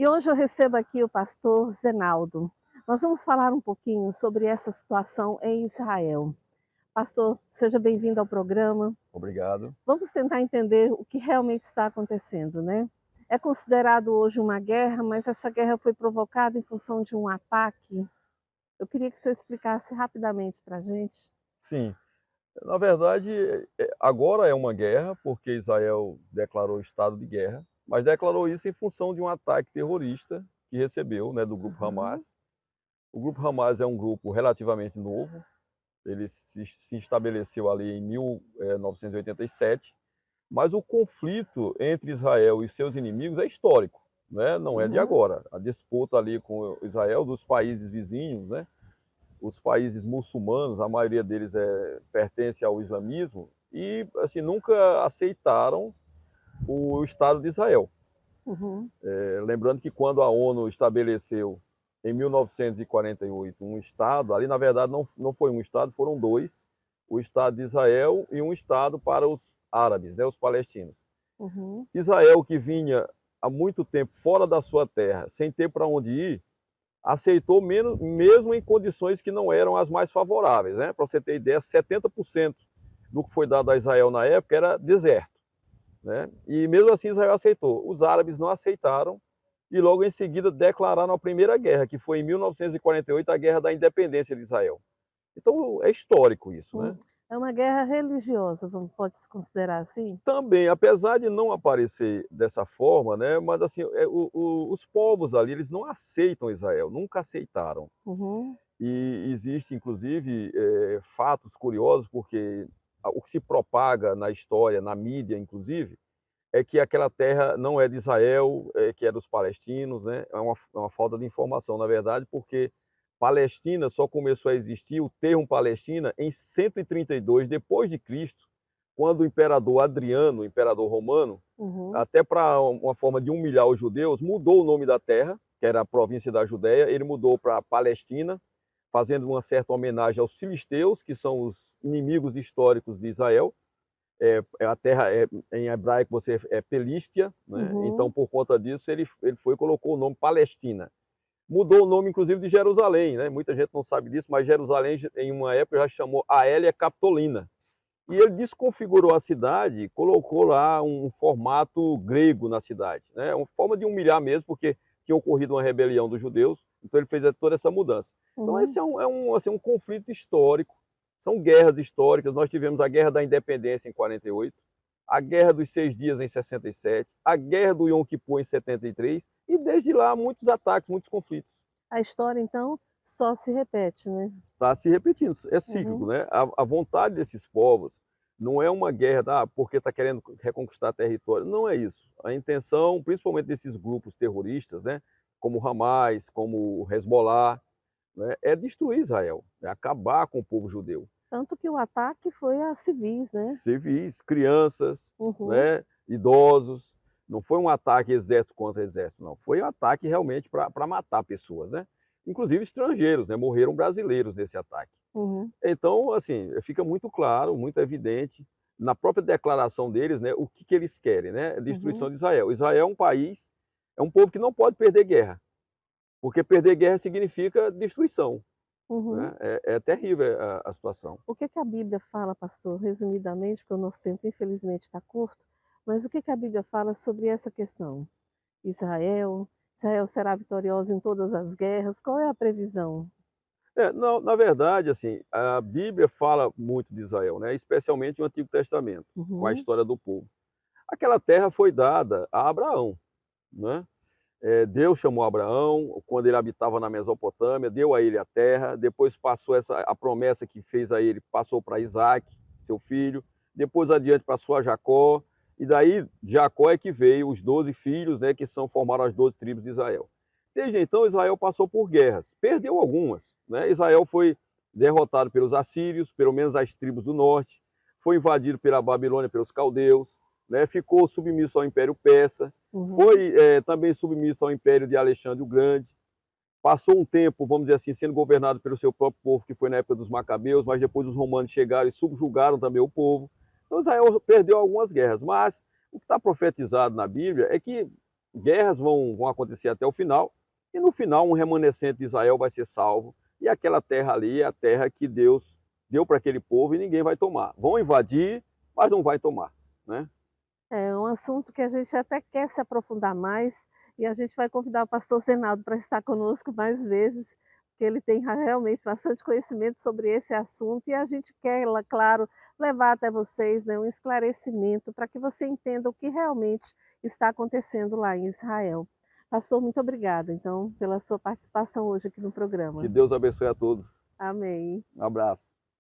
E hoje eu recebo aqui o pastor Zenaldo. Nós vamos falar um pouquinho sobre essa situação em Israel. Pastor, seja bem-vindo ao programa. Obrigado. Vamos tentar entender o que realmente está acontecendo, né? É considerado hoje uma guerra, mas essa guerra foi provocada em função de um ataque. Eu queria que o senhor explicasse rapidamente para a gente. Sim, na verdade, agora é uma guerra, porque Israel declarou estado de guerra, mas declarou isso em função de um ataque terrorista que recebeu, né, do grupo Uhum, Hamas. O grupo Hamas é um grupo relativamente novo, ele se estabeleceu ali em 1987, mas o conflito entre Israel e seus inimigos é histórico, né, não é de uhum, agora. A disputa ali com Israel, dos países vizinhos, né, os países muçulmanos, a maioria deles pertence ao islamismo, e assim, nunca aceitaram o Estado de Israel. uhum, Lembrando que quando a ONU estabeleceu, em 1948, um Estado, ali na verdade não foi um Estado, foram dois, o Estado de Israel e um Estado para os árabes, né, os palestinos. uhum, Israel, que vinha há muito tempo fora da sua terra, sem ter para onde ir, aceitou mesmo em condições que não eram as mais favoráveis, né? Para você ter ideia, 70% do que foi dado a Israel na época era deserto, né? E mesmo assim Israel aceitou. Os árabes não aceitaram e logo em seguida declararam a Primeira Guerra, que foi em 1948, a Guerra da Independência de Israel. Então é histórico isso, uhum. né? É uma guerra religiosa, pode-se considerar assim? Também, apesar de não aparecer dessa forma, né? Mas assim, os povos ali, eles não aceitam Israel, nunca aceitaram. Uhum, E existe, inclusive, fatos curiosos, porque o que se propaga na história, na mídia, inclusive, é que aquela terra não é de Israel, que é dos palestinos, né? É uma falta de informação, na verdade, porque Palestina só começou a existir, o termo Palestina, em 132 depois de Cristo, quando o imperador Adriano, o imperador romano, uhum, até para uma forma de humilhar os judeus, mudou o nome da terra, que era a província da Judéia, ele mudou para Palestina, fazendo uma certa homenagem aos filisteus, que são os inimigos históricos de Israel. A terra em hebraico você Pelístia, né? Então uhum. por conta disso ele foi e colocou o nome Palestina. Mudou o nome inclusive de Jerusalém, né? Muita gente não sabe disso, mas Jerusalém em uma época já chamou Aélia Capitolina. E ele desconfigurou a cidade, colocou lá um formato grego na cidade, né? Uma forma de humilhar mesmo, porque tinha ocorrido uma rebelião dos judeus, então ele fez toda essa mudança. Então Uhum. esse assim, um conflito histórico, são guerras históricas. Nós tivemos a Guerra da Independência em 48, a Guerra dos Seis Dias em 67, a Guerra do Yom Kippur em 73, e desde lá muitos ataques, muitos conflitos. A história então só se repete, né? Está se repetindo, é cíclico, Uhum, né? A vontade desses povos não é uma guerra, porque está querendo reconquistar território, não é isso. A intenção, principalmente desses grupos terroristas, né, como o Hamas, como o Hezbollah, né, é destruir Israel, é acabar com o povo judeu. tanto que o ataque foi a civis, né? Civis, crianças, Uhum, né, idosos, não foi um ataque exército contra exército, não, foi um ataque realmente para matar pessoas, né? Inclusive estrangeiros, né, morreram brasileiros nesse ataque. uhum, Então, assim, fica muito claro, muito evidente, na própria declaração deles, né, o que eles querem, né? A destruição uhum, de Israel. Israel é um país, é um povo que não pode perder guerra, porque perder guerra significa destruição, uhum. né? É terrível a situação. O que que a Bíblia fala, pastor, resumidamente, porque o nosso tempo infelizmente está curto, mas o que que a Bíblia fala sobre essa questão? Israel, Israel será vitoriosa em todas as guerras, qual é a previsão? Não, na verdade, assim, a Bíblia fala muito de Israel, né? Especialmente o Antigo Testamento, com a Uhum, história do povo. Aquela terra foi dada a Abraão, né? Deus chamou Abraão, quando ele habitava na Mesopotâmia, deu a ele a terra, depois passou a promessa que fez a ele, passou para Isaac, seu filho, depois adiante passou a Jacó, e daí Jacó é que veio os 12 filhos, né, que formaram as 12 tribos de Israel. Desde então Israel passou por guerras, perdeu algumas, né? Israel foi derrotado pelos assírios, pelo menos as tribos do norte, foi invadido pela Babilônia, pelos caldeus, né? Ficou submisso ao Império Persa, uhum, foi também submisso ao Império de Alexandre o Grande, passou um tempo, vamos dizer assim, sendo governado pelo seu próprio povo, que foi na época dos Macabeus, mas depois os romanos chegaram e subjugaram também o povo. Então Israel perdeu algumas guerras, mas o que está profetizado na Bíblia é que guerras vão acontecer até o final, e no final um remanescente de Israel vai ser salvo, e aquela terra ali é a terra que Deus deu para aquele povo e ninguém vai tomar. Vão invadir, mas não vai tomar, né? É um assunto que a gente até quer se aprofundar mais, e a gente vai convidar o pastor Zenaldo para estar conosco mais vezes, porque ele tem realmente bastante conhecimento sobre esse assunto, e a gente quer, claro, levar até vocês, né, um esclarecimento para que você entenda o que realmente está acontecendo lá em Israel. Pastor, muito obrigada, então, pela sua participação hoje aqui no Que programa. Deus abençoe a todos. Amém. Um abraço.